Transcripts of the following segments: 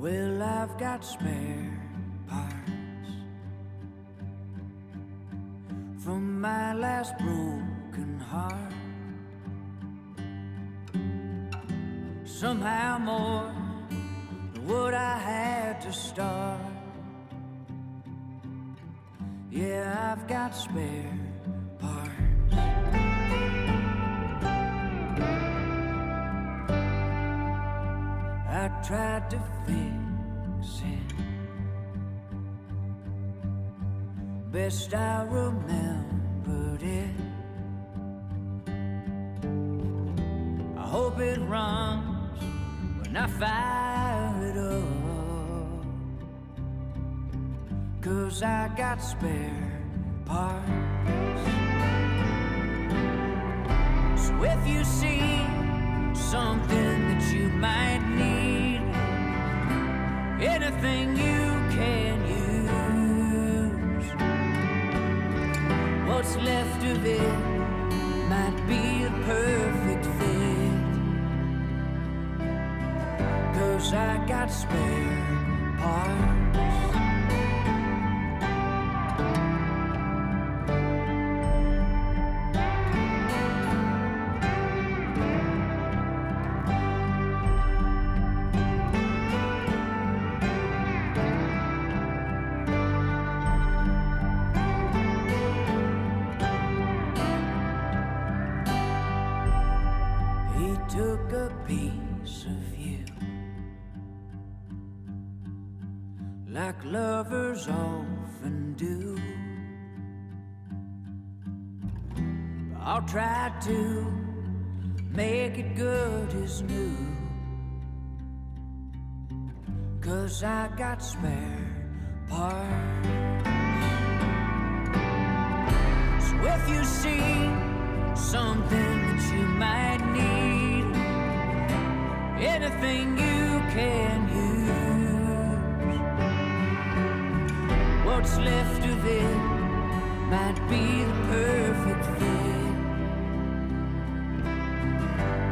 Well, I've got spare parts from my last broken heart. Somehow more than what I had to start. Yeah, I've got spare parts. I tried to fix it best I remembered it. I hope it runs when I fire it up, 'cause I got spare parts. So if you see something that you might need, anything you can use, what's left of it might be the perfect fit, 'cause I got spare parts. Took a piece of you, like lovers often do. I'll try to make it good as new, 'cause I got spare parts. So if you see something that you might need, anything you can use, what's left of it might be the perfect fit,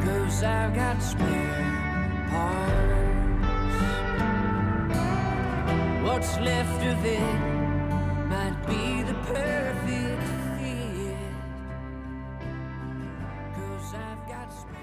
'cause I've got spare parts. What's left of it might be the perfect fit, 'cause I've got spare.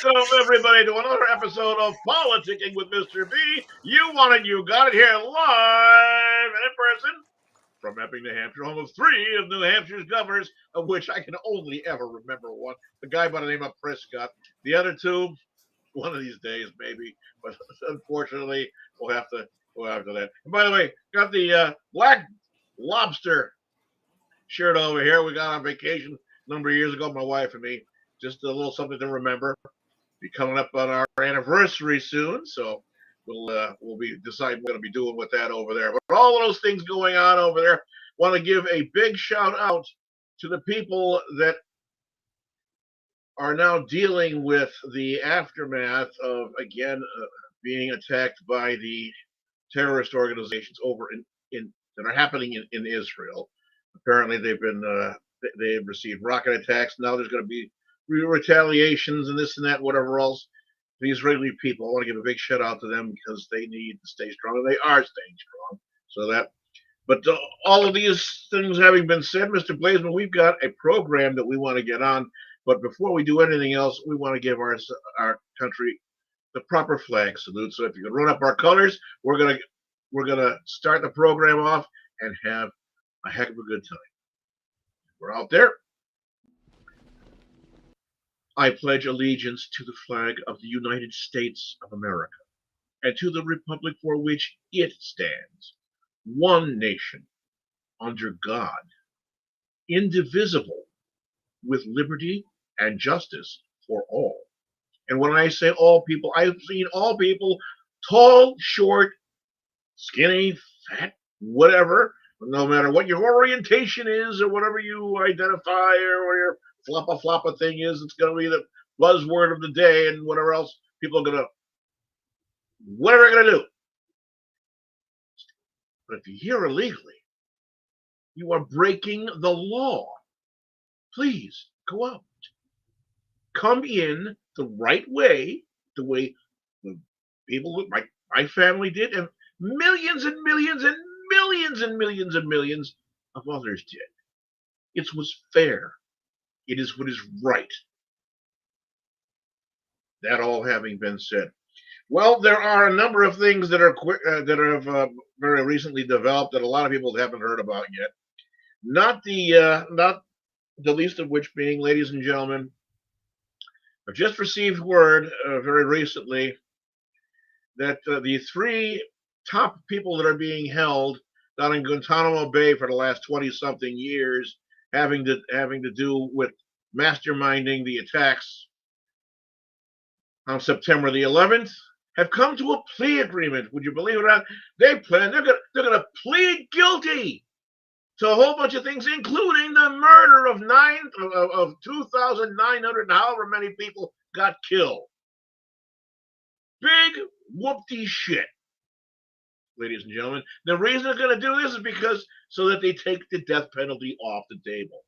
Welcome, everybody, to another episode of Politicking with Mr. B. You want it, you got it, here live and in person from Epping, New Hampshire, home of 3 of New Hampshire's governors, of which I can only ever remember one, the guy by the name of Prescott. The other 2, one of these days, maybe, but unfortunately, we'll have to go after that. And by the way, got the Black Lobster shirt over here. We got on vacation a number of years ago, my wife and me. Just a little something to remember. Be coming up on our anniversary soon, so we'll be deciding what we're going to be doing with that over there. But all of those things going on over there, want to give a big shout out to the people that are now dealing with the aftermath of, again, being attacked by the terrorist organizations over in that are happening in Israel. Apparently, they've received rocket attacks. Now there's going to be retaliations and this and that, whatever else. The Israeli people, I want to give a big shout out to them because they need to stay strong, and they are staying strong. So that, but all of these things having been said, Mr. Blazeman, we've got a program that we want to get on. But before we do anything else, we want to give our country the proper flag salute. So if you can run up our colors, we're gonna start the program off and have a heck of a good time. We're out there. I pledge allegiance to the flag of the United States of America and to the republic for which it stands, one nation, under God, indivisible, with liberty and justice for all. And when I say all people, I've seen all people, tall, short, skinny, fat, whatever, no matter what your orientation is or whatever you identify or what your floppa thing is, it's going to be the buzzword of the day and whatever else people are going to, whatever they're going to do. But if you're here illegally, you are breaking the law. Please go out. Come in the right way, the way the people, my family did, and millions and millions and millions and millions and millions of others did. It was fair. It is what is right. That all having been said, well, there are a number of things that are that have very recently developed that a lot of people haven't heard about yet. Not the least of which being, ladies and gentlemen, I've just received word very recently that the three top people that are being held down in Guantanamo Bay for the last 20-something years, having to do with masterminding the attacks on September the 11th, have come to a plea agreement. Would you believe it or not? They're gonna plead guilty to a whole bunch of things, including the murder of 2,900 and however many people got killed. Big whoopty shit, ladies and gentlemen. The reason they're going to do this is because so that they take the death penalty off the table.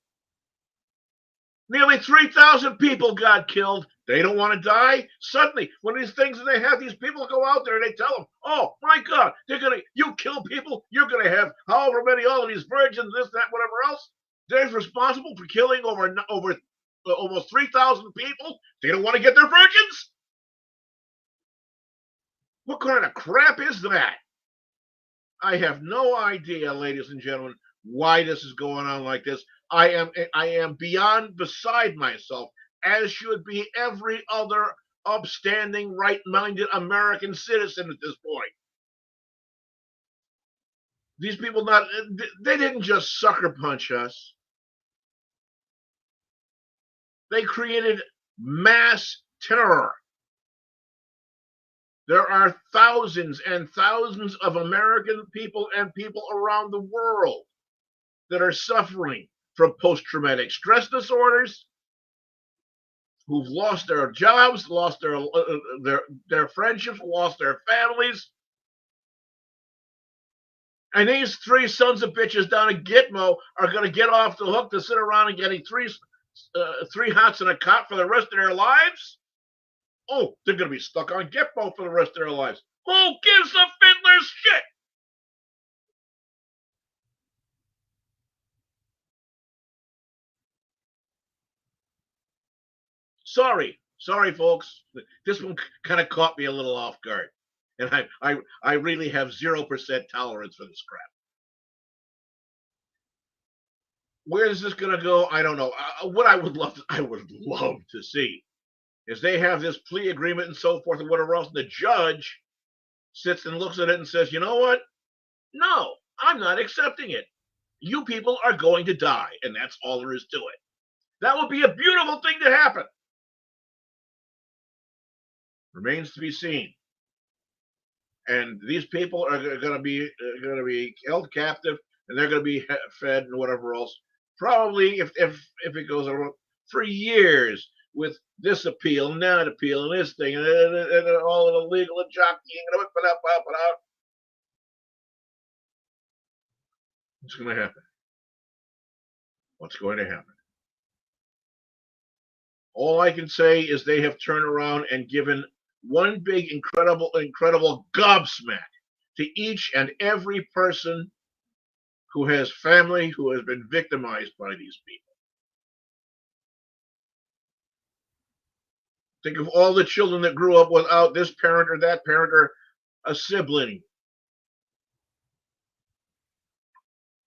Nearly 3,000 people got killed. They don't want to die. Suddenly, when these things they have, these people go out there and they tell them, "Oh my God, you kill people. You're gonna have however many all of these virgins, this, that, whatever else. They're responsible for killing over almost 3,000 people. They don't want to get their virgins. What kind of crap is that? I have no idea, ladies and gentlemen, why this is going on like this. I am beyond beside myself, as should be every other upstanding, right-minded American citizen at this point. These people they didn't just sucker punch us. They created mass terror. There are thousands and thousands of American people and people around the world that are suffering from post-traumatic stress disorders, who've lost their jobs, lost their friendships, lost their families. And these three sons of bitches down in Gitmo are going to get off the hook to sit around and getting three hots in a cot for the rest of their lives? Oh, they're going to be stuck on Gitmo for the rest of their lives. Who gives a fiddler's shit? Sorry, folks. This one kind of caught me a little off guard, and I really have 0% tolerance for this crap. Where is this going to go? I don't know. What I would love to see is they have this plea agreement and so forth and whatever else. And the judge sits and looks at it and says, "You know what? No, I'm not accepting it. You people are going to die, and that's all there is to it." That would be a beautiful thing to happen. Remains to be seen. And these people are going to be held captive, and they're going to be fed and whatever else. Probably, if it goes on for years with this appeal and that appeal and this thing and all of the legal and jockeying. What's going to happen? What's going to happen? All I can say is they have turned around and given one big, incredible gobsmack to each and every person who has family who has been victimized by these people. Think of all the children that grew up without this parent or that parent or a sibling.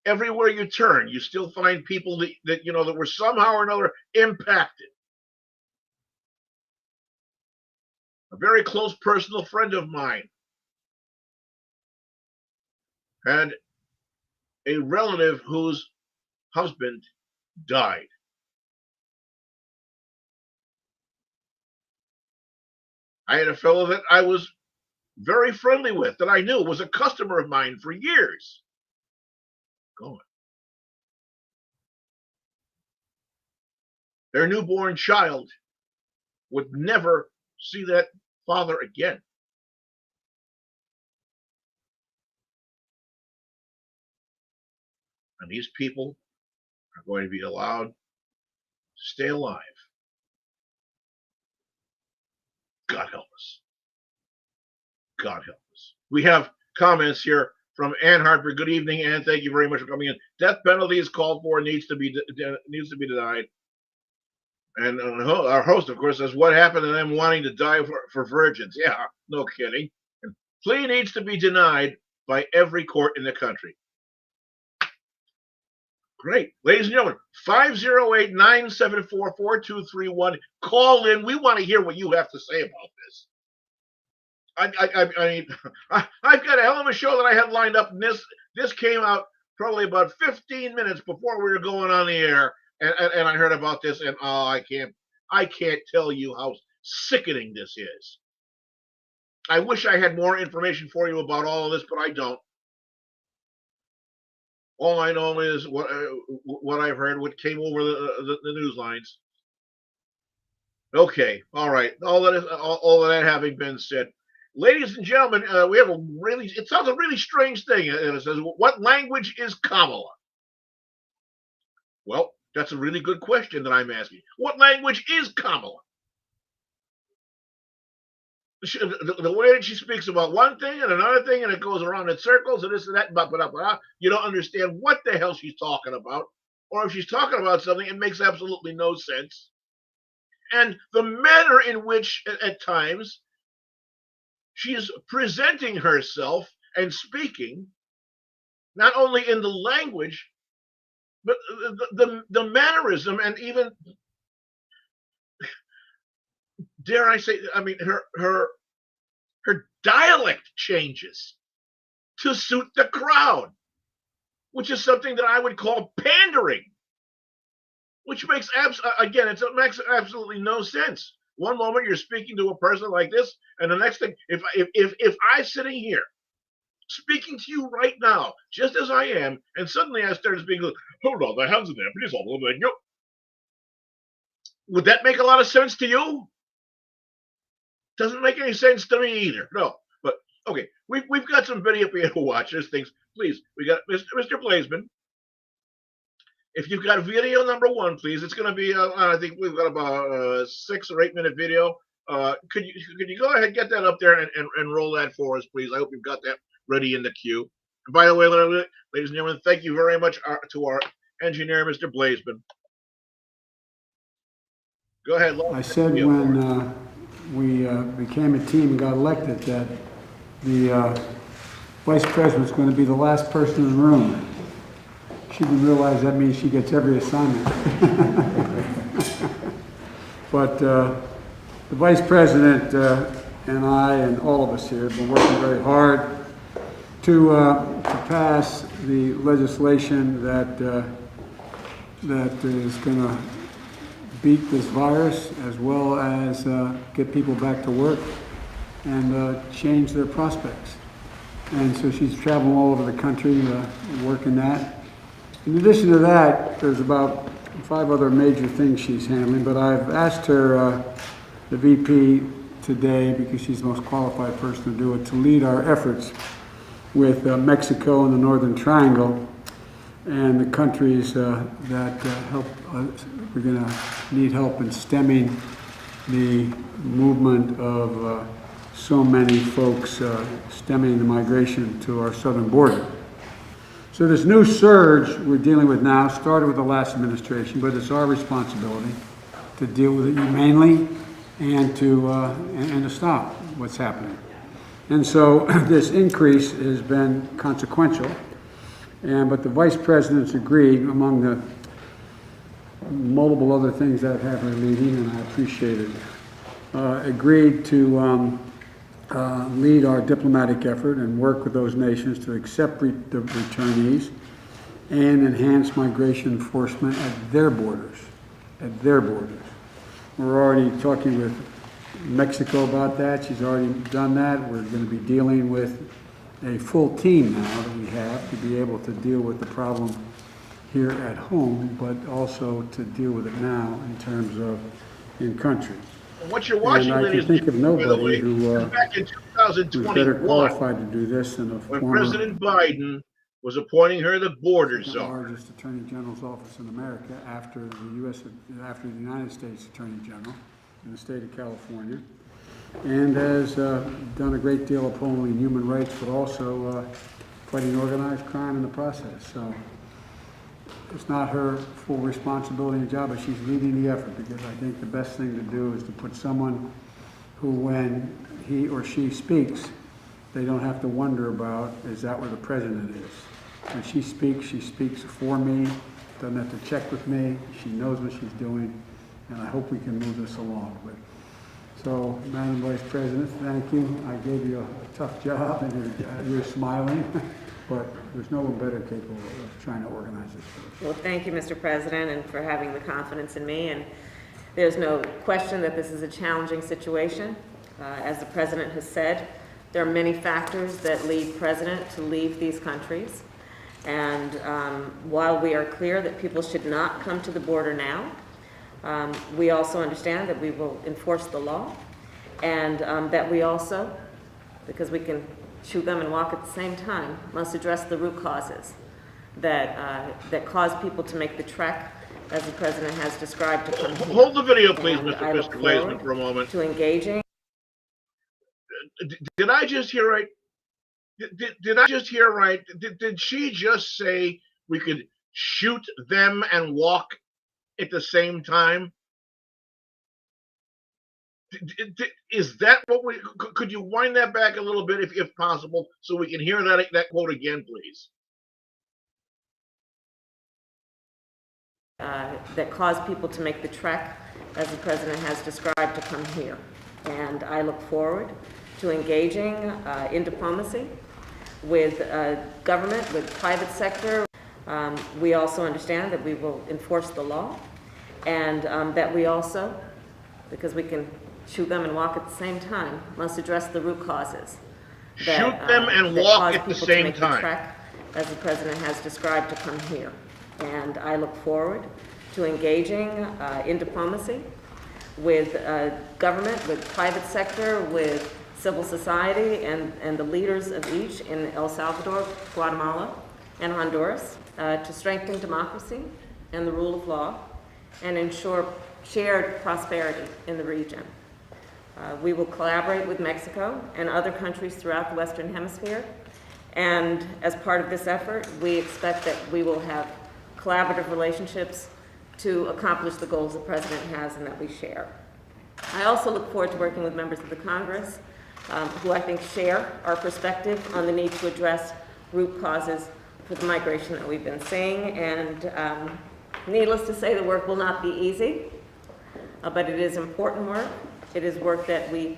Everywhere you turn, you still find people that were somehow or another impacted. a very close personal friend of mine had a relative whose husband died. I had a fellow that I was very friendly with, that I knew was a customer of mine for years. Gone. Their newborn child would never see that father again. And these people are going to be allowed to stay alive. God help us. God help us. We have comments here from Ann Harper. Good evening, Ann. Thank you very much for coming in. Death penalty is called for, needs to be denied. And our host, of course, says, what happened to them wanting to die for virgins? Yeah, no kidding. And plea needs to be denied by every court in the country. Great. Ladies and gentlemen, 508-974-4231. Call in. We want to hear what you have to say about this. I mean, I've got a hell of a show that I had lined up, and this came out probably about 15 minutes before we were going on the air, and I heard about this, and I can't tell you how sickening this is. I wish I had more information for you about all of this, but I don't. All I know is what I've heard, what came over the news lines. Okay, all right. All of that having been said, ladies and gentlemen, we have it sounds a really strange thing. It says, what language is Karmala? Well, that's a really good question that I'm asking. What language is Karmala? The way that she speaks about one thing and another thing, and it goes around in circles and this and that, blah, blah, blah. You don't understand what the hell she's talking about, or if she's talking about something, it makes absolutely no sense. And the manner in which, at times, she is presenting herself and speaking, not only in the language, but the mannerism, and even, dare I say, I mean, her dialect changes to suit the crowd, which is something that I would call pandering, which makes it makes absolutely no sense. One moment you're speaking to a person like this, and the next thing, if I sitting here speaking to you right now, just as I am, and suddenly I started speaking, hold on, the hands in there, please hold on, would that make a lot of sense to you? Doesn't make any sense to me either. No, but okay, we've got some video for you to watch. There's things. Please, we got Mr. Blazeman. If you've got video number 1, please. It's going to be. I think we've got about a 6 or 8 minute video. Could you go ahead and get that up there and roll that for us, please? I hope you've got that ready in the queue. And by the way, ladies and gentlemen, thank you very much to our engineer, Mr. Blazeman. Go ahead. I said when we became a team and got elected that the vice president was going to be the last person in the room. She didn't realize that means she gets every assignment. But the vice president and I and all of us here have been working very hard to pass the legislation that is going to beat this virus, as well as get people back to work and change their prospects. And so she's traveling all over the country working that. In addition to that, there's about 5 other major things she's handling, but I've asked her, the VP today, because she's the most qualified person to do it, to lead our efforts with Mexico and the Northern Triangle and the countries that help. We're going to need help in stemming the movement of so many folks stemming the migration to our southern border. So this new surge we're dealing with now started with the last administration, but it's our responsibility to deal with it humanely and to stop what's happening. And so this increase has been consequential, but the vice president's agreed, among the multiple other things that have happened in the meeting, and I appreciate it, agreed to lead our diplomatic effort and work with those nations to accept the returnees and enhance migration enforcement at their borders. At their borders. We're already talking with Mexico about that. She's already done that. We're going to be dealing with a full team now that we have to be able to deal with the problem here at home, but also to deal with it now in terms of in country. What you're watching, and I ladies can think of and gentlemen, by the nobody way, who is back in who's better 2021, qualified to do this than a when former President Biden was appointing her the border second czar. largest Attorney General's office in America after the United States Attorney General in the state of California, and has done a great deal upholding human rights, but also fighting organized crime in the process. So it's not her full responsibility and job, but she's leading the effort, because I think the best thing to do is to put someone who, when he or she speaks, they don't have to wonder about, is that where the president is? When she speaks for me, doesn't have to check with me, she knows what she's doing, and I hope we can move this along. So, Madam Vice President, thank you. I gave you a tough job, and you're smiling, but there's no one better capable of trying to organize this for us. Well, thank you, Mr. President, and for having the confidence in me. And there's no question that this is a challenging situation. As the President has said, there are many factors that lead President to leave these countries. And while we are clear that people should not come to the border now, we also understand that we will enforce the law, and that we also, because we can chew gum and walk at the same time, must address the root causes that cause people to make the trek, as the President has described, to come here. Hold the video, please, And I Mr. look Glazeman, forward for a moment. to engaging. Did I just hear right? Did I just hear right? Did she just say we could shoot them and walk at the same time? Is that what we? Could you wind that back a little bit, if possible, so we can hear that quote again, please? That cause people to make the trek, as the President has described, to come here. And I look forward to engaging in diplomacy with government, with private sector. We also understand that we will enforce the law, and that we also, because we can chew gum and walk at the same time, must address the root causes. Shoot them and walk at the same time. The trek, as the President has described, to come here. And I look forward to engaging in diplomacy with government, with private sector, with civil society, and the leaders of each in El Salvador, Guatemala, and Honduras to strengthen democracy and the rule of law and ensure shared prosperity in the region. We will collaborate with Mexico and other countries throughout the Western Hemisphere. And as part of this effort, we expect that we will have collaborative relationships to accomplish the goals the President has and that we share. I also look forward to working with members of the Congress who I think share our perspective on the need to address root causes for the migration that we've been seeing. And needless to say, the work will not be easy, but it is important work. It is work that we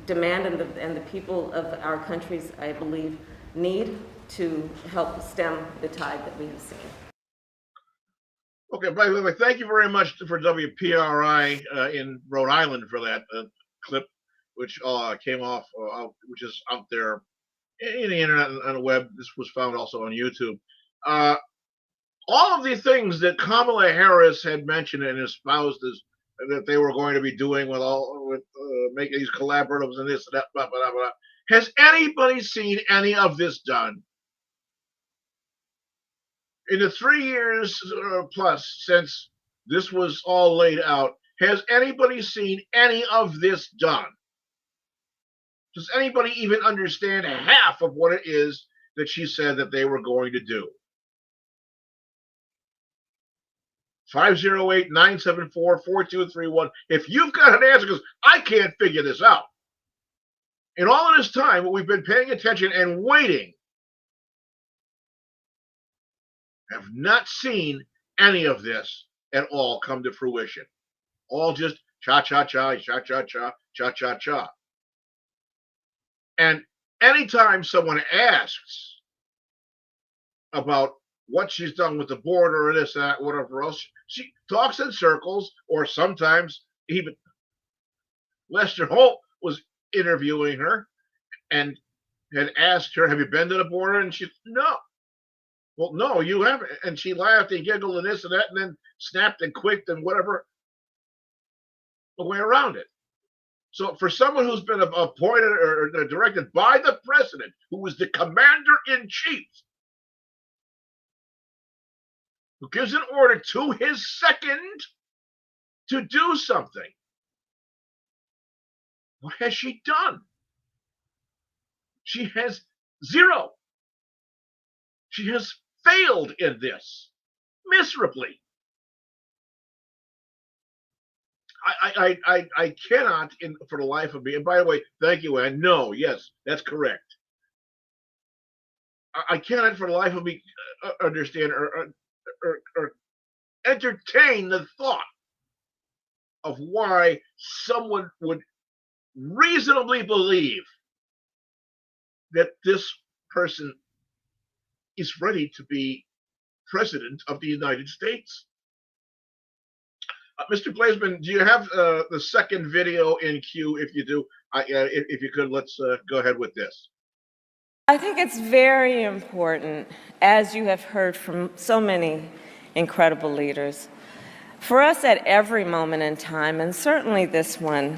demand, and the people of our countries, I believe, need to help stem the tide that we have seen. Okay, by the way, thank you very much for WPRI in Rhode Island for that clip, which came off, which is out there in the internet and on the web. This was found also on YouTube. All of the things that Kamala Harris had mentioned and espoused as that they were going to be doing with making these collaboratives and this and that, blah, blah, blah, blah. Has anybody seen any of this done? In the 3 years plus since this was all laid out, has anybody seen any of this done? Does anybody even understand half of what it is that she said that they were going to do? 508-974-4231. If you've got an answer, because I can't figure this out. In all of this time, what we've been paying attention and waiting, have not seen any of this at all come to fruition. All just cha-cha-cha, cha-cha-cha, cha-cha-cha. And anytime someone asks about what she's done with the border or this, that, whatever else, she talks in circles, or sometimes even Lester Holt was interviewing her and had asked her, have you been to the border? And she, no. Well, no, you haven't. And she laughed and giggled and this and that, and then snapped and quicked and whatever the way around it. So for someone who's been appointed or directed by the president, who was the commander-in-chief, who gives an order to his second to do something, what has she done? She has zero. She has failed in this miserably. I cannot, for the life of me, and by the way, thank you, Ann. No, yes, that's correct. I cannot for the life of me understand or entertain the thought of why someone would reasonably believe that this person is ready to be president of the United States. Mr. Blazeman, do you have the second video in queue? If you do, if you could, let's go ahead with this. I think it's very important, as you have heard from so many incredible leaders, for us at every moment in time, and certainly this one,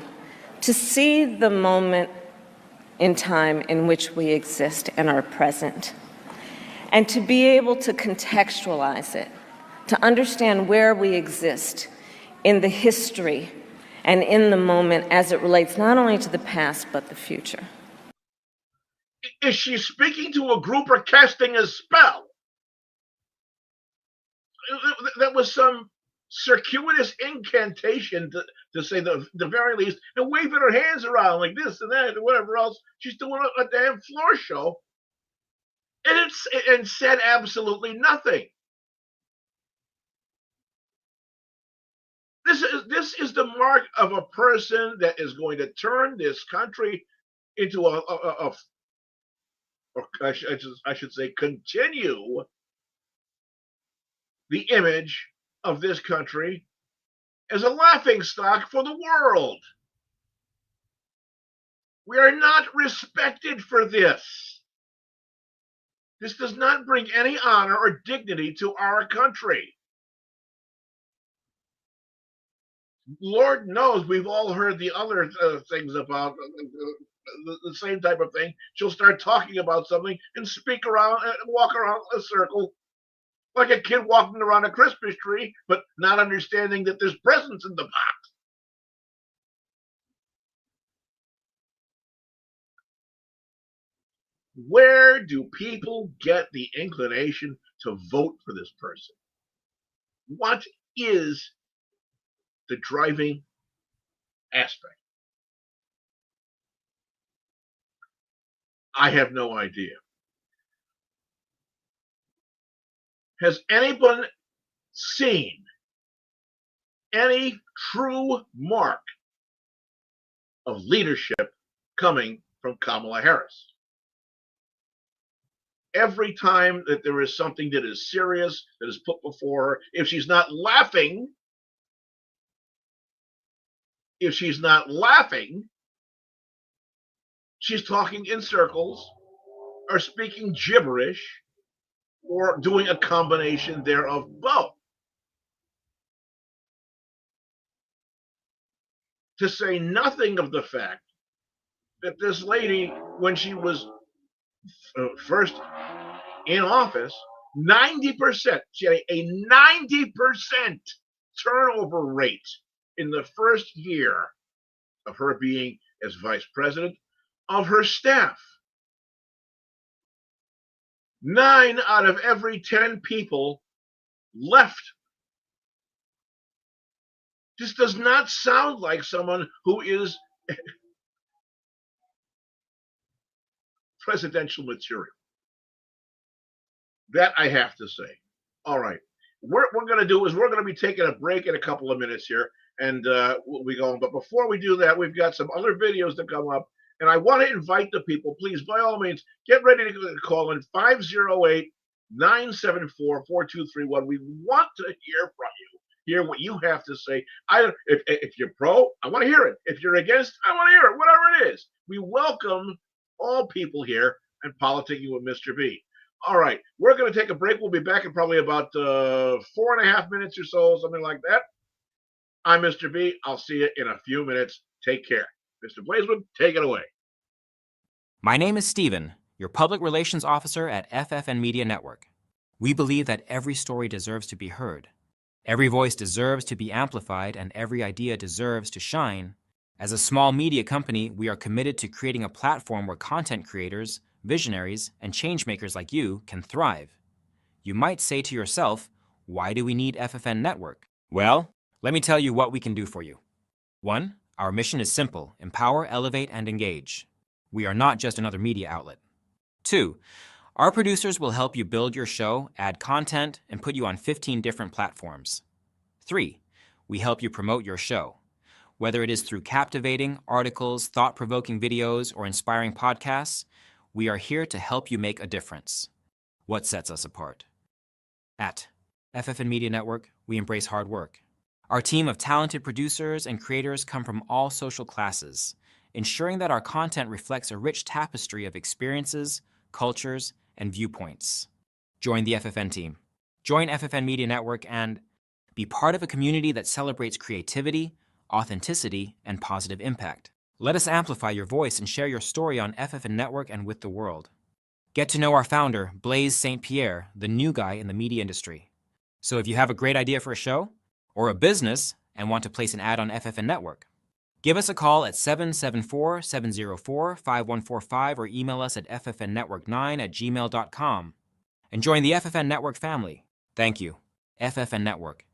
to see the moment in time in which we exist and are present, and to be able to contextualize it, to understand where we exist in the history and in the moment as it relates not only to the past but the future. Is she speaking to a group or casting a spell? That was some circuitous incantation to say the very least, and waving her hands around like this and that and whatever else. She's doing a damn floor show, and said absolutely nothing. This is the mark of a person that is going to turn this country into or I should say, continue the image of this country as a laughingstock for the world. We are not respected for this. This does not bring any honor or dignity to our country. Lord knows we've all heard the other things about the same type of thing. She'll start talking about something and speak around and walk around a circle like a kid walking around a Christmas tree, but not understanding that there's presents in the box. Where do people get the inclination to vote for this person? What is the driving aspect? I have no idea. Has anyone seen any true mark of leadership coming from Kamala Harris? Every time that there is something that is serious that is put before her, if she's not laughing, she's talking in circles or speaking gibberish or doing a combination thereof both. To say nothing of the fact that this lady, when she was first in office, 90%, she had a 90% turnover rate in the first year of her being as vice president of her staff. 9 out of every 10 people left. This does not sound like someone who is presidential material. That I have to say. All right. What we're going to do is we're going to be taking a break in a couple of minutes here. and we'll be going. But before we do that, we've got some other videos that come up. And I want to invite the people, please, by all means, get ready to call in 508-974-4231. We want to hear from you. Hear what you have to say. If you're pro, I want to hear it. If you're against, I want to hear it. Whatever it is. We welcome all people here and Politicking with Mr. B. All right. We're going to take a break. We'll be back in probably about 4.5 minutes or so, something like that. I'm Mr. B. I'll see you in a few minutes. Take care. Mr. Blazewood, take it away. My name is Steven, your Public Relations Officer at FFN Media Network. We believe that every story deserves to be heard. Every voice deserves to be amplified, and every idea deserves to shine. As a small media company, we are committed to creating a platform where content creators, visionaries, and changemakers like you can thrive. You might say to yourself, why do we need FFN Network? Well, let me tell you what we can do for you. 1. Our mission is simple: empower, elevate, and engage. We are not just another media outlet. 2. Our producers will help you build your show, add content, and put you on 15 different platforms. 3. We help you promote your show. Whether it is through captivating articles, thought-provoking videos, or inspiring podcasts, we are here to help you make a difference. What sets us apart? At FFN Media Network, we embrace hard work. Our team of talented producers and creators come from all social classes, ensuring that our content reflects a rich tapestry of experiences, cultures, and viewpoints. Join the FFN team. Join FFN Media Network and be part of a community that celebrates creativity, authenticity, and positive impact. Let us amplify your voice and share your story on FFN Network and with the world. Get to know our founder, Blaise St. Pierre, the new guy in the media industry. So if you have a great idea for a show or a business and want to place an ad on FFN Network, give us a call at 774-704-5145 or email us at ffnnetwork9@gmail.com and join the FFN Network family. Thank you. FFN Network.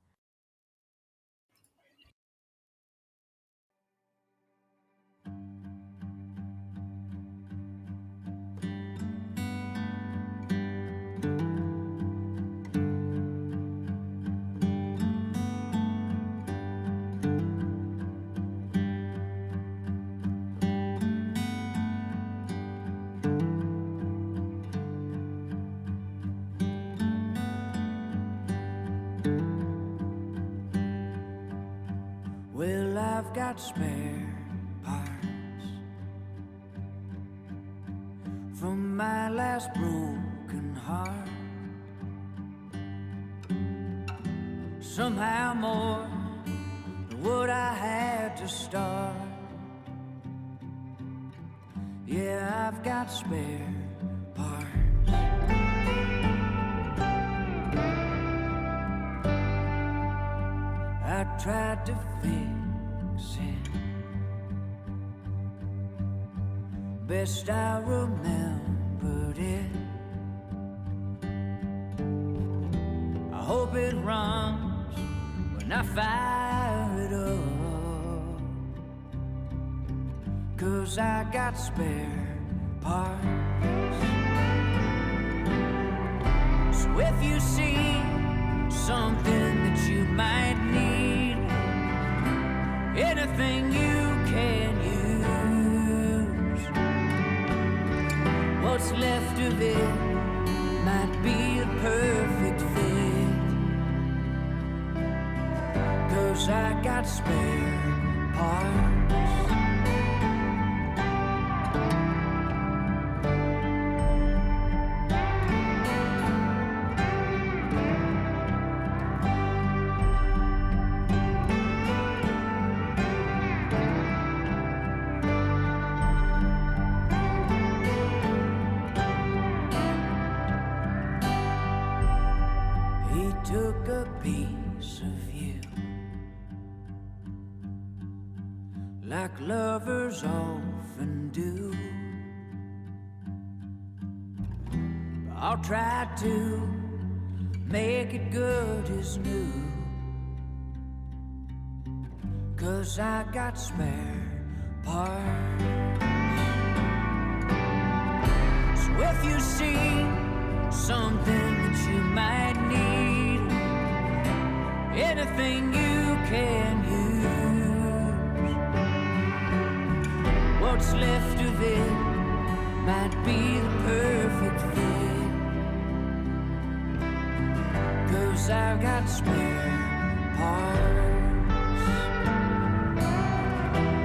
Well, I've got spare parts from my last broken heart. Somehow more than what I had to start. Yeah, I've got spare parts. I tried to fix it best I remembered it. I hope it runs when I fire it up, 'cause I got spare parts. So if you see something that you might need, anything you can use, what's left of it might be a perfect fit, 'cause I got spare parts. Took a piece of you, like lovers often do. I'll try to make it good as new, 'cause I got spare parts. So if you see something that you might need, anything you can use, what's left of it might be the perfect fit. 'Cause I've got spare parts.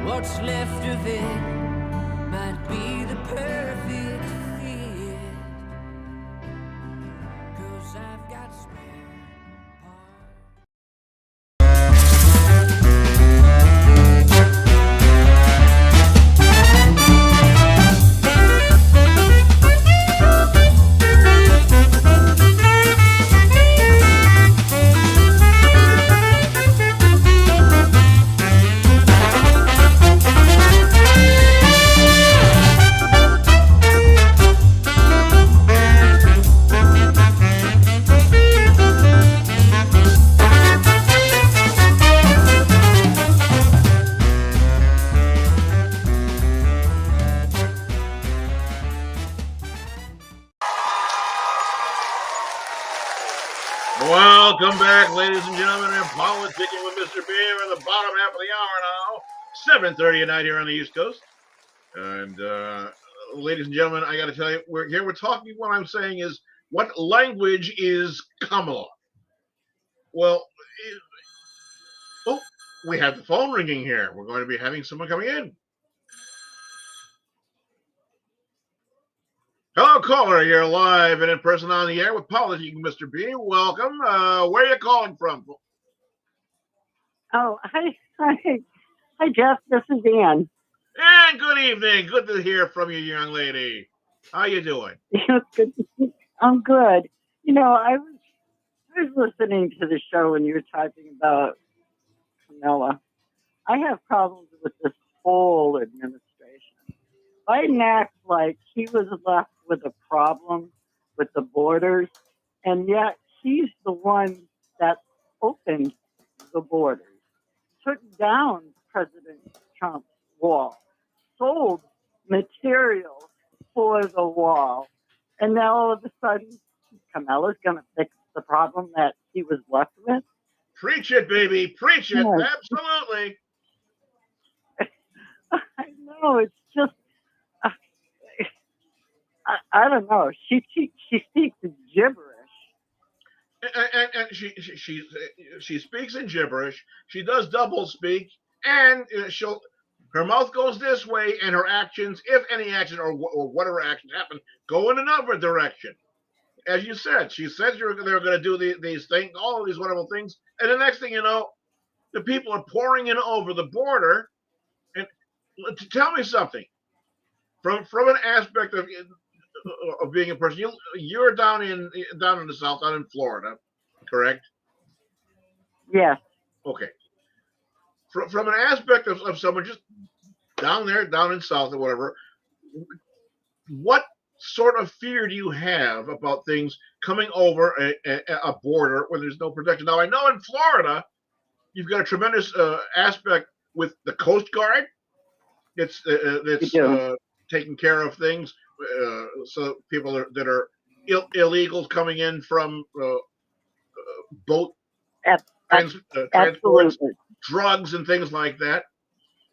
What's left of it might be the perfect fit. 'Cause I've got spare parts. Welcome back, ladies and gentlemen. We're politicking with Mr. B. We're in the bottom half of the hour now, 7:30 at night here on the East Coast. And ladies and gentlemen, I got to tell you, we're talking. What I'm saying is, what language is Kamala? Well, we have the phone ringing here. We're going to be having someone coming in. Hello, caller. You're live and in person on the air with Politicking, Mr. B. Welcome. Where are you calling from? Oh, hi, Jeff. This is Ann. And good evening. Good to hear from you, young lady. How you doing? Good. I'm good. You know, I was listening to the show when you were talking about Karmala. I have problems with this whole administration. Biden acts like he was left with a problem with the borders, and yet he's the one that opened the borders, took down President Trump's wall, sold material for the wall, and now all of a sudden, Kamala's going to fix the problem that he was left with. Preach it, baby. Preach it. Yeah. Absolutely. I know. It's just, I don't know. She speaks gibberish. And she speaks in gibberish. She does double speak, and her mouth goes this way, and her actions, if any action or whatever actions happen, go in another direction. As you said, she said they're going to do these things, all of these wonderful things, and the next thing you know, the people are pouring in over the border. And tell me something, from an aspect of being a person, you're down in the South, down in Florida, correct? Yes. Okay. From an aspect of someone just down there, down in South or whatever, what sort of fear do you have about things coming over a border when there's no protection? Now, I know in Florida, you've got a tremendous aspect with the Coast Guard. It's taking care of things, so people that are illegals coming in from boat transports, drugs and things like that.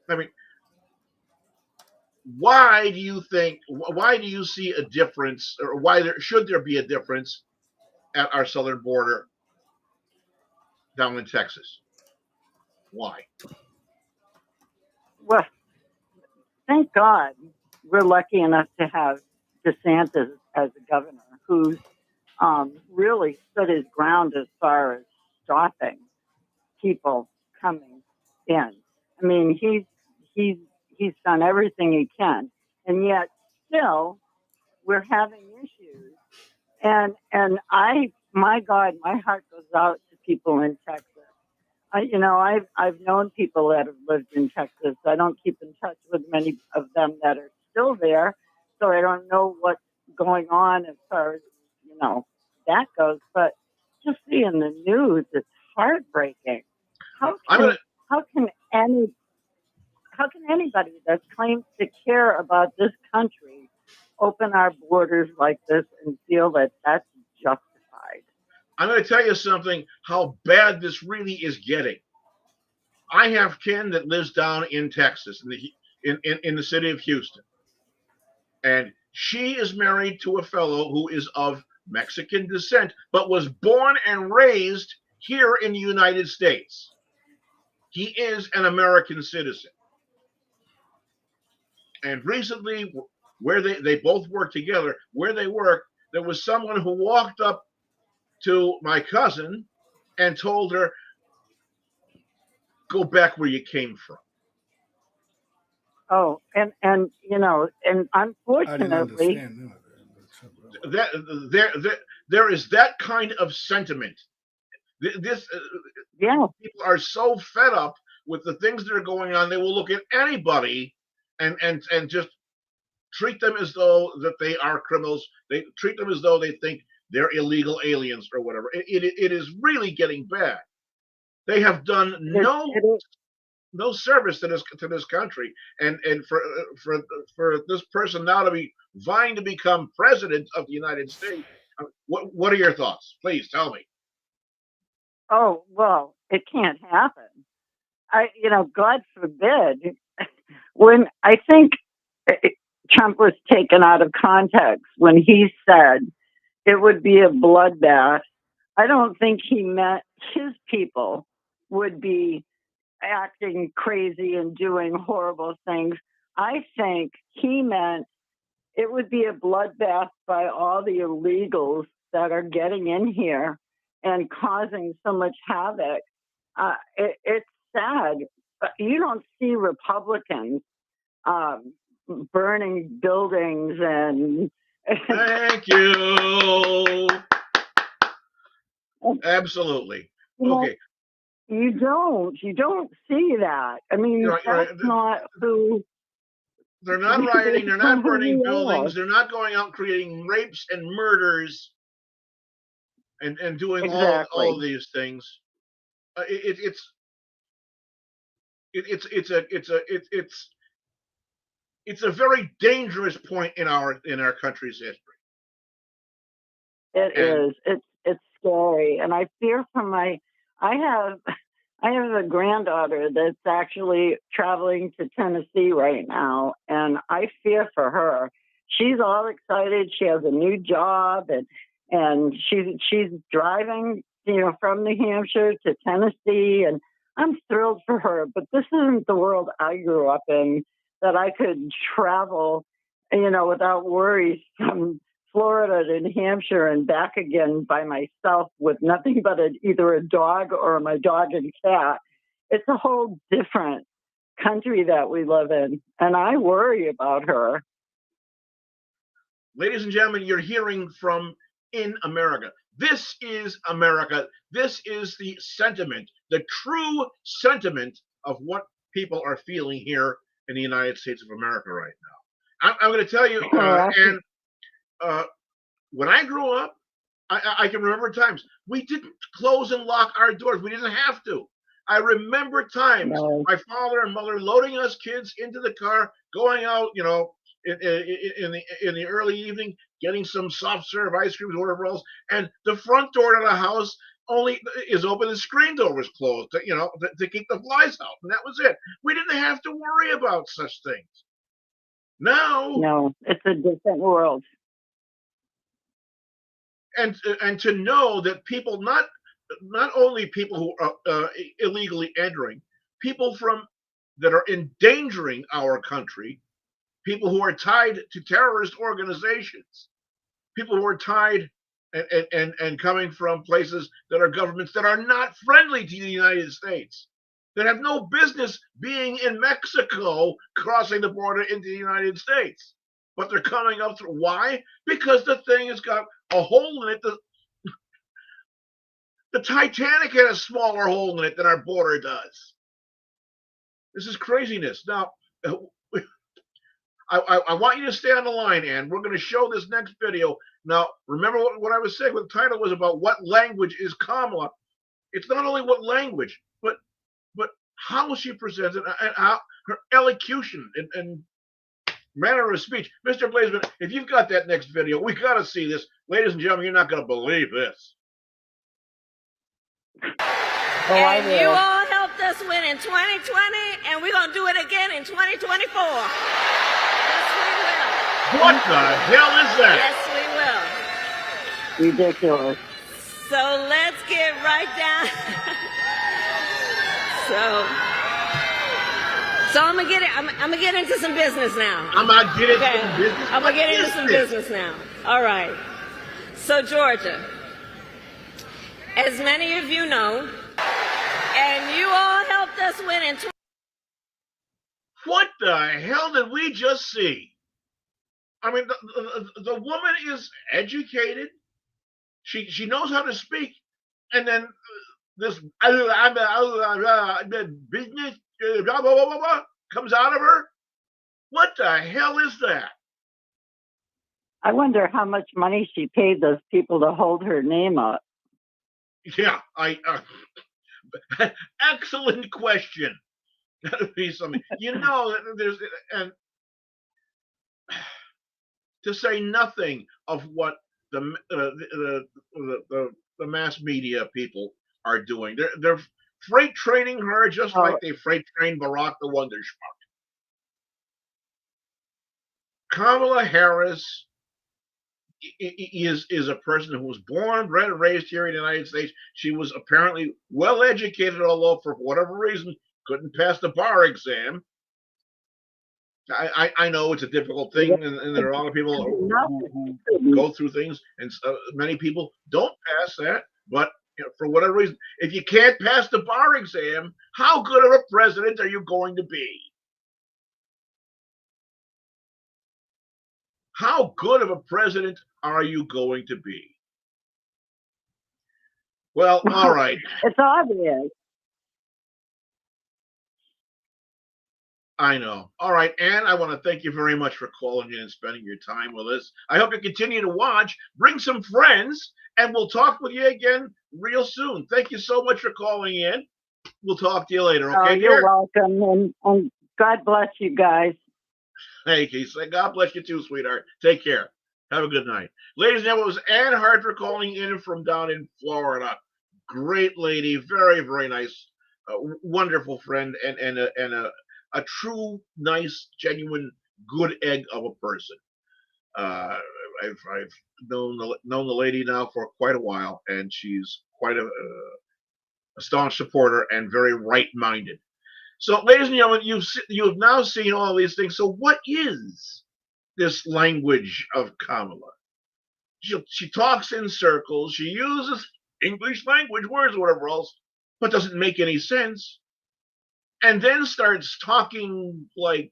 I mean, why do you see a difference, or should there be a difference at our southern border down in Texas? Why? Well, thank God we're lucky enough to have DeSantis as a governor who's really stood his ground as far as stopping people coming in. I mean, he's done everything he can, and yet still we're having issues. And my God, my heart goes out to people in Texas. I've known people that have lived in Texas. I don't keep in touch with many of them that are still there, so I don't know what's going on as far as that goes. But just seeing the news, it's heartbreaking. How can anybody that claims to care about this country open our borders like this and feel that that's justified? I'm going to tell you something, how bad this really is getting. I have kin that lives down in Texas, in the city of Houston. And she is married to a fellow who is of Mexican descent, but was born and raised here in the United States. He is an American citizen. And recently, where they both work together, where they work, there was someone who walked up to my cousin and told her, go back where you came from. Oh, and and I didn't unfortunately, understand that. There is that kind of sentiment. This yeah, people are so fed up with the things that are going on, they will look at anybody and just treat them as though that they are criminals. They treat them as though they think they're illegal aliens or whatever. It is really getting bad. They have done no service to this country, and for this person now to be vying to become president of the United States. What are your thoughts? Please tell me. oh well, it can't happen. God forbid. When I think Trump was taken out of context when he said it would be a bloodbath, I don't think he meant his people would be acting crazy and doing horrible things. I think he meant it would be a bloodbath by all the illegals that are getting in here and causing so much havoc. It's sad. You don't see Republicans burning buildings and. Thank you. Absolutely. Okay. You don't see that. I mean, that's not who. They're not rioting. They're not burning buildings. They're not going out creating rapes and murders and doing Exactly. all these things. It's a very dangerous point in our country's history. It is. It's scary, and I fear for my. I have a granddaughter that's actually traveling to Tennessee right now, and I fear for her. She's all excited. She has a new job, and she's driving, from New Hampshire to Tennessee, and I'm thrilled for her. But this isn't the world I grew up in, that I could travel, without worries from Florida to New Hampshire and back again by myself with nothing but either a dog or my dog and cat. It's a whole different country that we live in, and I worry about her. Ladies and gentlemen, you're hearing from In America. This is America. This is the sentiment, the true sentiment of what people are feeling here in the United States of America right now. I'm going to tell you, when I grew up, I can remember times we didn't close and lock our doors. We didn't have to. I remember times my father and mother loading us kids into the car, going out, in the early evening, getting some soft serve ice creams or whatever else, and the front door to the house only is open. The screen door was closed, to keep the flies out, and that was it. We didn't have to worry about such things. Now, no, it's a different world. And to know that people, not only people who are illegally entering, people that are endangering our country, people who are tied to terrorist organizations, people who are tied and coming from places that are governments that are not friendly to the United States, that have no business being in Mexico, crossing the border into the United States. But they're coming up through. Why? Because the thing has got a hole in it. The Titanic had a smaller hole in it than our border does. This is craziness. Now, I want you to stay on the line, Ann. We're going to show this next video. Now, remember what I was saying? What the title was about? What language is Kamala? It's not only what language, but how she presents it and how her elocution and manner of speech. Mr. Blazeman, if you've got that next video, we got to see this. Ladies and gentlemen, you're not going to believe this. Oh, I And will. you all helped us us win in 2020, and we're going to do it again in 2024. Yes, we will. What the hell is that? Yes, we will. Ridiculous. So let's get right down. So I'm gonna get into some business now. I'm gonna get into some business. I'm gonna get into some business now. All right. So Georgia, as many of you know, and you all helped us win in. What the hell did we just see? I mean, the woman is educated. She knows how to speak, and then this business blah, blah, blah, blah, blah, comes out of her. What the hell is that? I wonder how much money she paid those people to hold her name up. Yeah, excellent question. That would be something. There's and to say nothing of what the mass media people are doing. They're freight training her just like they freight trained Barack the Wonder Schmuck. Kamala Harris is a person who was born, bred, and raised here in the United States. She was apparently well educated, although for whatever reason couldn't pass the bar exam. I know it's a difficult thing, and there are a lot of people who go through things, and many people don't pass that. But for whatever reason, if you can't pass the bar exam, how good of a president are you going to be? How good of a president are you going to be? Well, all right. It's obvious. I know. All right, Ann, I want to thank you very much for calling in and spending your time with us. I hope you continue to watch, bring some friends, and we'll talk with you again real soon. Thank you so much for calling in. We'll talk to you later, okay? You're welcome, and God bless you guys. Thank you. God bless you too, sweetheart. Take care. Have a good night. Ladies and gentlemen, it was Ann Hartford calling in from down in Florida. Great lady, very, very nice, wonderful friend, and a true, nice, genuine, good egg of a person. I've known the lady now for quite a while, and she's quite a staunch supporter and very right-minded. So, ladies and gentlemen, you've now seen all these things. So, what is this language of Kamala? She talks in circles. She uses English language words or whatever else, but doesn't make any sense. And then starts talking like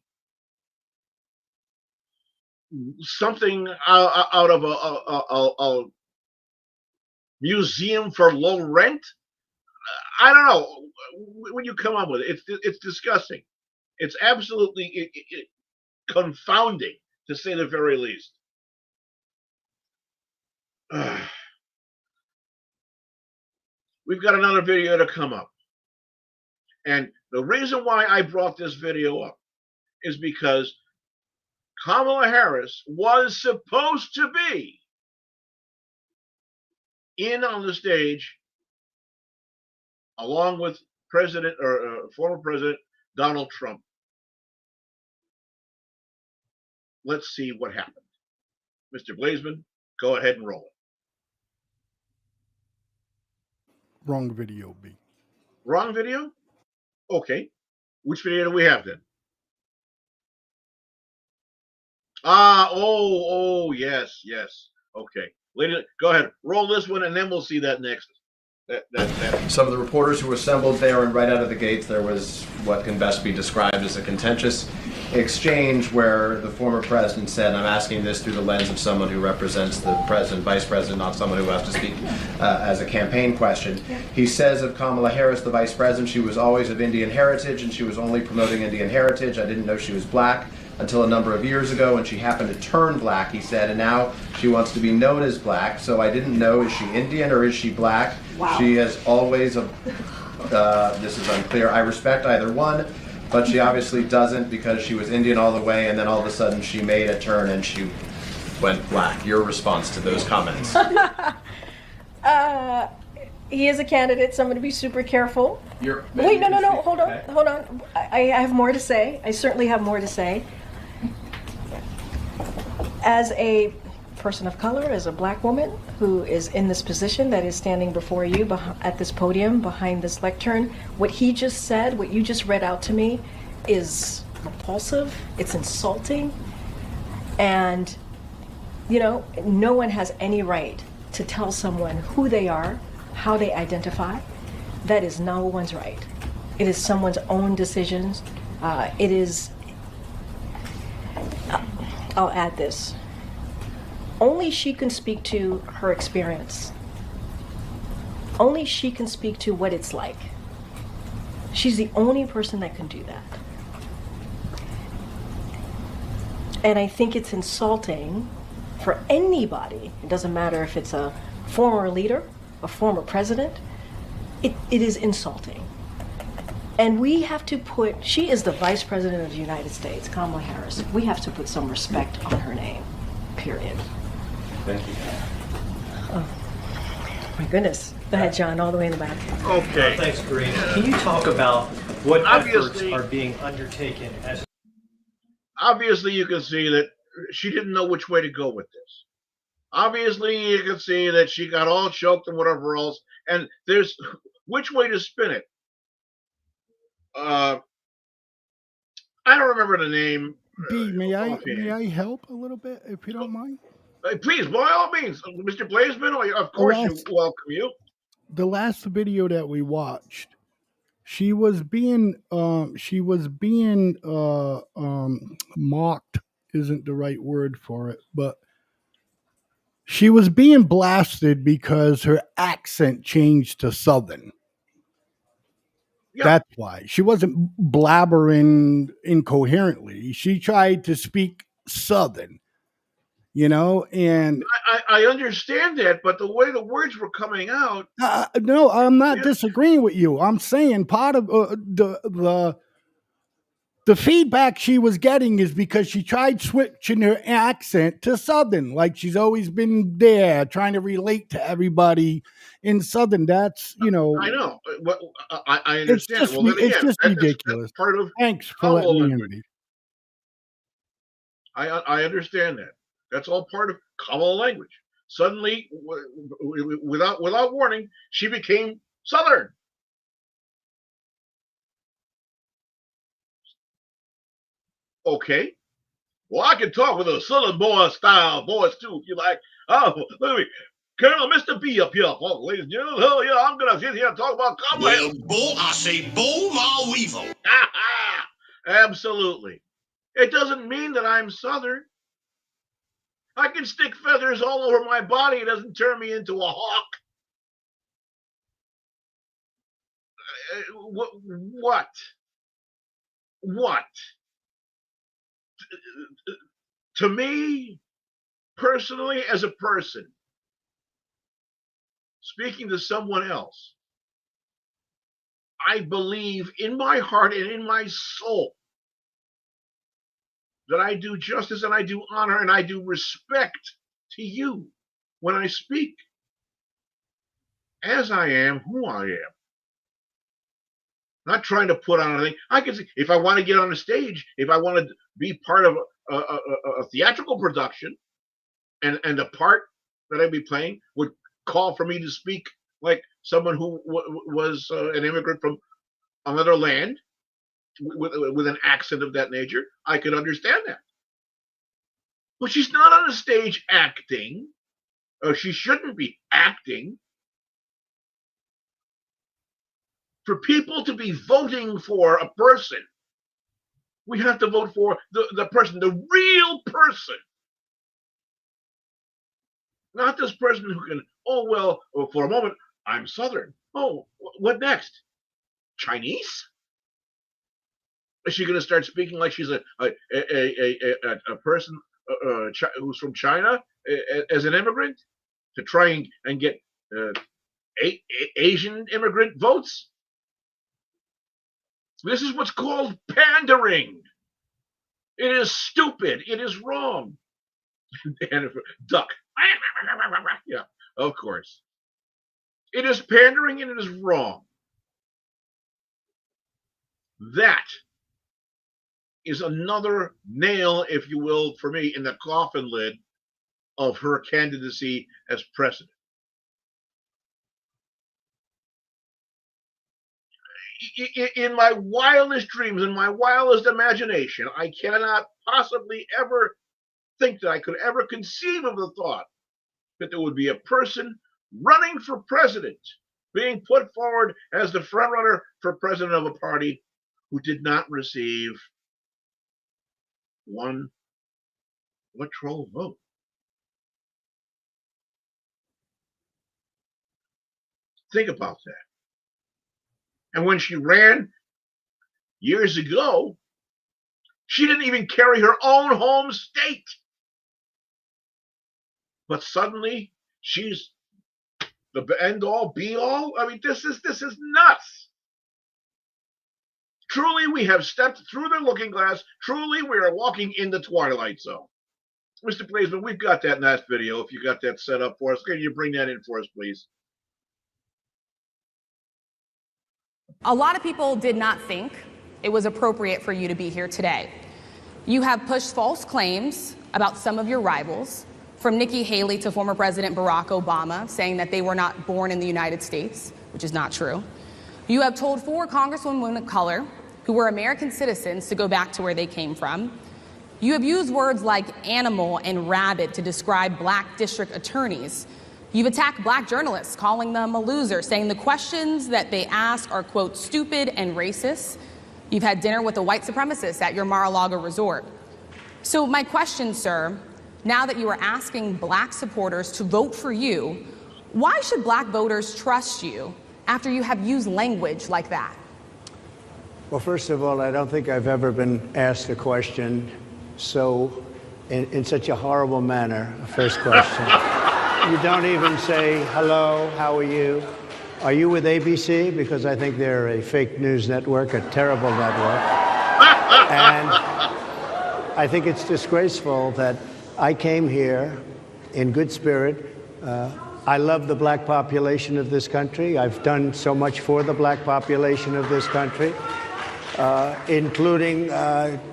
something out of a museum for low rent. I don't know. When you come up with it, it's disgusting. It's absolutely confounding, to say the very least. We've got another video to come up. And the reason why I brought this video up is because Kamala Harris was supposed to be in on the stage along with former President Donald Trump. Let's see what happened. Mr. Blazeman, go ahead and roll it. Wrong video, B. Wrong video? Okay. Which video do we have then? Yes. Okay. Ladies, go ahead. Roll this one, and then we'll see that next. Some of the reporters who assembled there, and right out of the gates, there was what can best be described as a contentious exchange where the former president said, I'm asking this through the lens of someone who represents the president, vice president, not someone who has to speak as a campaign question. He says of Kamala Harris, the vice president, she was always of Indian heritage and she was only promoting Indian heritage. I didn't know she was black until a number of years ago when she happened to turn black, he said, and now she wants to be known as black. So I didn't know, is she Indian or is she black? Wow. She has always, this is unclear, I respect either one, but she obviously doesn't because she was Indian all the way and then all of a sudden she made a turn and she went black. Your response to those comments? he is a candidate, so I'm going to be super careful. Wait, no, hold on, Okay. hold on. I have more to say. I certainly have more to say. As a person of color, as a black woman who is in this position that is standing before you at this podium behind this lectern, what he just said, what you just read out to me, is repulsive, it's insulting, and no one has any right to tell someone who they are, how they identify. That is no one's right. It is someone's own decisions. I'll add this. Only she can speak to her experience. Only she can speak to what it's like. She's the only person that can do that. And I think it's insulting for anybody. It doesn't matter if it's a former leader, a former president. It is insulting. And we have to she is the Vice President of the United States, Kamala Harris. We have to put some respect on her name, period. Thank you. Oh, my goodness. Go ahead, John, all the way in the back. Okay. Thanks, Karina. Can you talk about what efforts Obviously- are being undertaken as Obviously, you can see that she didn't know which way to go with this. Obviously, you can see that she got all choked and whatever else. And there's which way to spin it. I don't remember the name. B, may offhand. I help a little bit if you don't mind? Please, by all means, Mr. Blazeman, of course, you welcome you. The last video that we watched, she was being mocked, isn't the right word for it, but she was being blasted because her accent changed to Southern. Yeah. That's why. She wasn't blabbering incoherently. She tried to speak Southern, and I understand that, but the way the words were coming out. no, I'm not disagreeing with you. I'm saying part of the feedback she was getting is because she tried switching her accent to Southern, like she's always been there, trying to relate to everybody in Southern. That's I know. I understand. It's just ridiculous. That's part of Thanks for letting me language. in. I understand that. That's all part of Kamala language. Suddenly, without warning, she became Southern. Okay. Well, I can talk with a Southern boy style voice too, if you like. Oh, look at me. Colonel Mr. B up here, folks, ladies and gentlemen. Hell yeah, I'm going to sit here and talk about Kamala. Well, bull, I say bull, my weevil. Absolutely. It doesn't mean that I'm Southern. I can stick feathers all over my body. It doesn't turn me into a hawk. What? To me, personally, as a person, speaking to someone else, I believe in my heart and in my soul that I do justice and I do honor and I do respect to you when I speak, as I am who I am. Not trying to put on anything. I can see if I want to get on a stage, if I want to be part of a theatrical production, and the part that I'd be playing would call for me to speak like someone who was an immigrant from another land with an accent of that nature, I could understand that. But she's not on a stage acting, or she shouldn't be acting. For people to be voting for a person, we have to vote for the person, the real person. Not this person who can, for a moment, I'm Southern. Oh, what next? Chinese? Is she going to start speaking like she's a person who's from China as an immigrant to try and get Asian immigrant votes? This is what's called pandering. It is stupid. It is wrong. And duck. Yeah, of course. It is pandering and it is wrong. That is another nail, if you will, for me, in the coffin lid of her candidacy as president. In my wildest dreams, in my wildest imagination, I cannot possibly ever think that I could ever conceive of the thought that there would be a person running for president, being put forward as the frontrunner for president of a party who did not receive one electoral vote. Think about that. And when she ran years ago, she didn't even carry her own home state. But suddenly she's the end all be all. I mean, this is nuts. Truly, we have stepped through the looking glass. Truly, we are walking in the twilight zone. Mr. Blazeman, we've got that nice video. If you got that set up for us, can you bring that in for us, please? A lot of people did not think it was appropriate for you to be here today. You have pushed false claims about some of your rivals, from Nikki Haley to former President Barack Obama, saying that they were not born in the United States, which is not true. You have told 4 congresswomen of color who were American citizens to go back to where they came from. You have used words like animal and rabid to describe black district attorneys. You've attacked black journalists, calling them a loser, saying the questions that they ask are, quote, stupid and racist. You've had dinner with a white supremacist at your Mar-a-Lago resort. So my question, sir, now that you are asking black supporters to vote for you, why should black voters trust you after you have used language like that? Well, first of all, I don't think I've ever been asked a question in such a horrible manner. First question. You don't even say, hello, how are you? Are you with ABC? Because I think they're a fake news network, a terrible network. And I think it's disgraceful that I came here in good spirit. I love the black population of this country. I've done so much for the black population of this country, including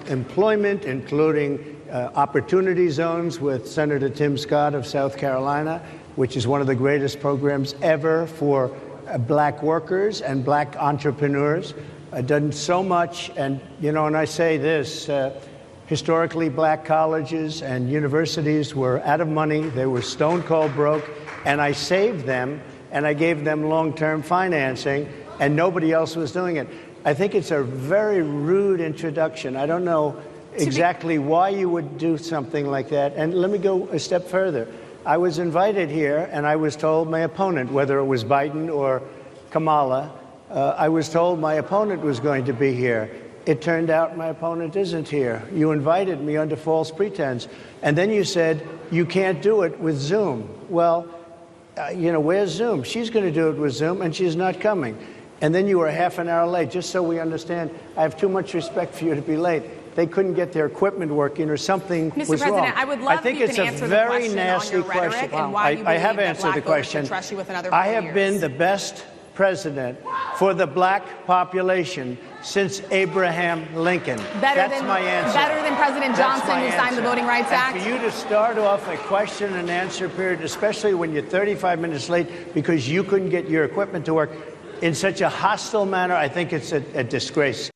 employment, including opportunity zones with Senator Tim Scott of South Carolina, which is one of the greatest programs ever for black workers and black entrepreneurs. I've done so much, and and I say this, historically black colleges and universities were out of money, they were stone cold broke, and I saved them, and I gave them long-term financing, and nobody else was doing it. I think it's a very rude introduction. I don't know exactly why you would do something like that. And let me go a step further. I was invited here, and I was told my opponent, whether it was Biden or Kamala, I was told my opponent was going to be here. It turned out my opponent isn't here. You invited me under false pretense. And then you said, you can't do it with Zoom. Well, where's Zoom? She's going to do it with Zoom, and she's not coming. And then you were half an hour late. Just so we understand, I have too much respect for you to be late. They couldn't get their equipment working or something was wrong. Mr. President, I would love if you can answer the question on your rhetoric and why you believe that black voters should trust you with another 4 I years. have been the best president for the black population since Abraham Lincoln. That's my answer. Better than President Johnson, who signed the Voting Rights Act? And for you to start off a question and answer period, especially when you're 35 minutes late because you couldn't get your equipment to work in such a hostile manner, I think it's a disgrace.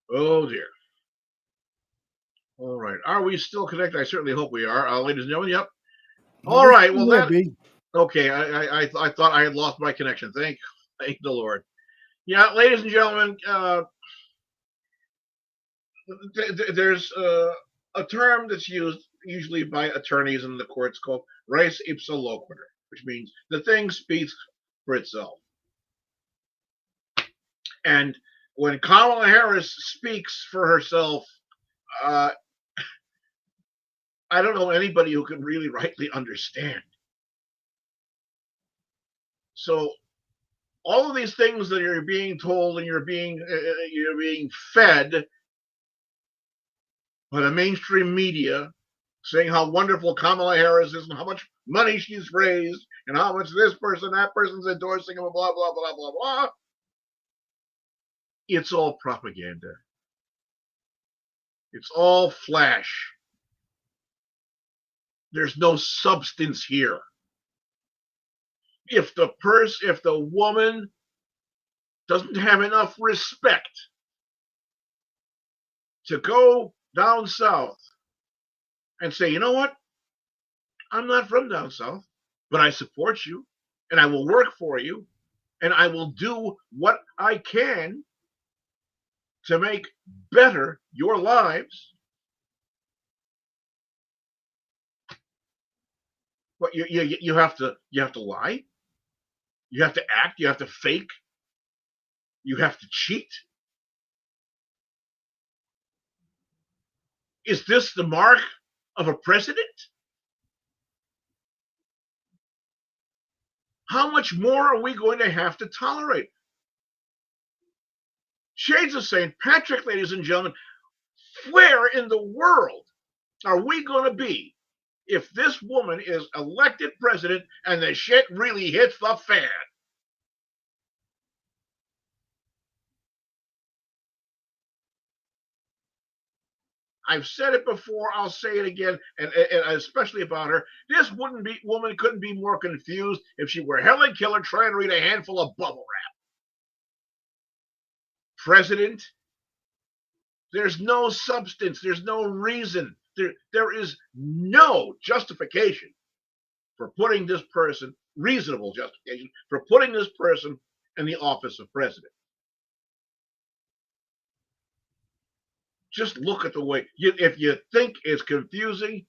Oh, dear. All right. Are we still connected? I certainly hope we are. Ladies and gentlemen, yep. All right. Well, okay. I thought I had lost my connection. Thank the Lord. Yeah, ladies and gentlemen, there's a term that's used usually by attorneys in the courts called res ipsa loquitur, which means the thing speaks for itself. And when Kamala Harris speaks for herself, I don't know anybody who can really rightly understand So all of these things that you're being told and you're being fed by the mainstream media, saying how wonderful Kamala Harris is and how much money she's raised and how much this person, that person's endorsing him, blah, blah, blah, blah, blah. It's all propaganda. It's all flash. There's no substance here. If the woman doesn't have enough respect to go down south and say, you know what? I'm not from down south, but I support you and I will work for you and I will do what I can to make better your lives. But you have to lie. You have to act. You have to fake. You have to cheat. Is this the mark of a president? How much more are we going to have to tolerate? Shades of St. Patrick, ladies and gentlemen, where in the world are we going to be if this woman is elected president and the shit really hits the fan? I've said it before, I'll say it again, and especially about her. This woman couldn't be more confused if she were Helen Keller trying to read a handful of bubble wrap. President, there's no substance, there's no reason, there is no justification for putting this person, reasonable justification, for putting this person in the office of president. Just look at the way, if you think it's confusing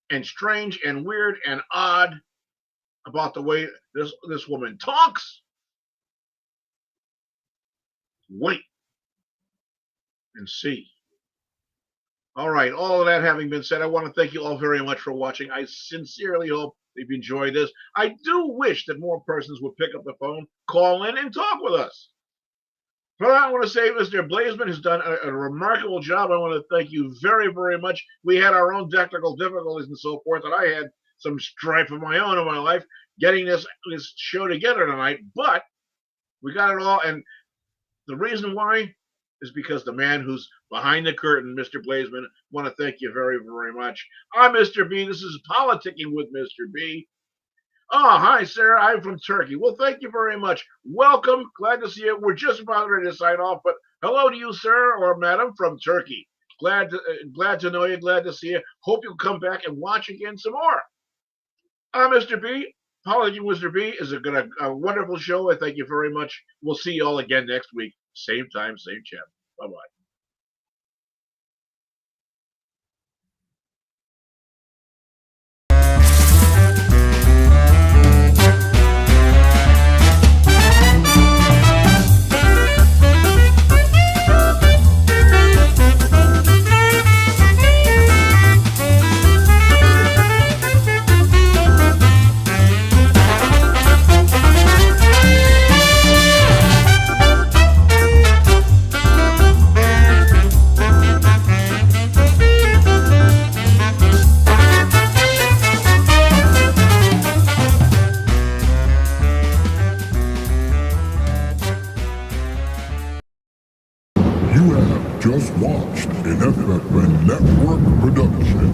and strange and weird and odd about the way this woman talks, wait and see. All right, all of that having been said, I want to thank you all very much for watching. I sincerely hope that you've enjoyed this. I do wish that more persons would pick up the phone, call in, and talk with us. But I want to say Mr. Blazeman has done a remarkable job. I want to thank you very, very much. We had our own technical difficulties and so forth, and I had some strife of my own in my life getting this show together tonight. But we got it all, and the reason why is because the man who's behind the curtain, Mr. Blazeman, want to thank you very, very much. I'm Mr. B. This is Politicking with Mr. B. Oh, hi, Sarah. I'm from Turkey. Well, thank you very much. Welcome. Glad to see you. We're just about ready to sign off, but hello to you, sir or madam from Turkey. Glad to know you. Glad to see you. Hope you'll come back and watch again some more. I'm Mr. B. Politicking with Mr. B is a wonderful show. I thank you very much. We'll see you all again next week. Same time, same channel. Bye-bye. You have just watched an FFN Network production.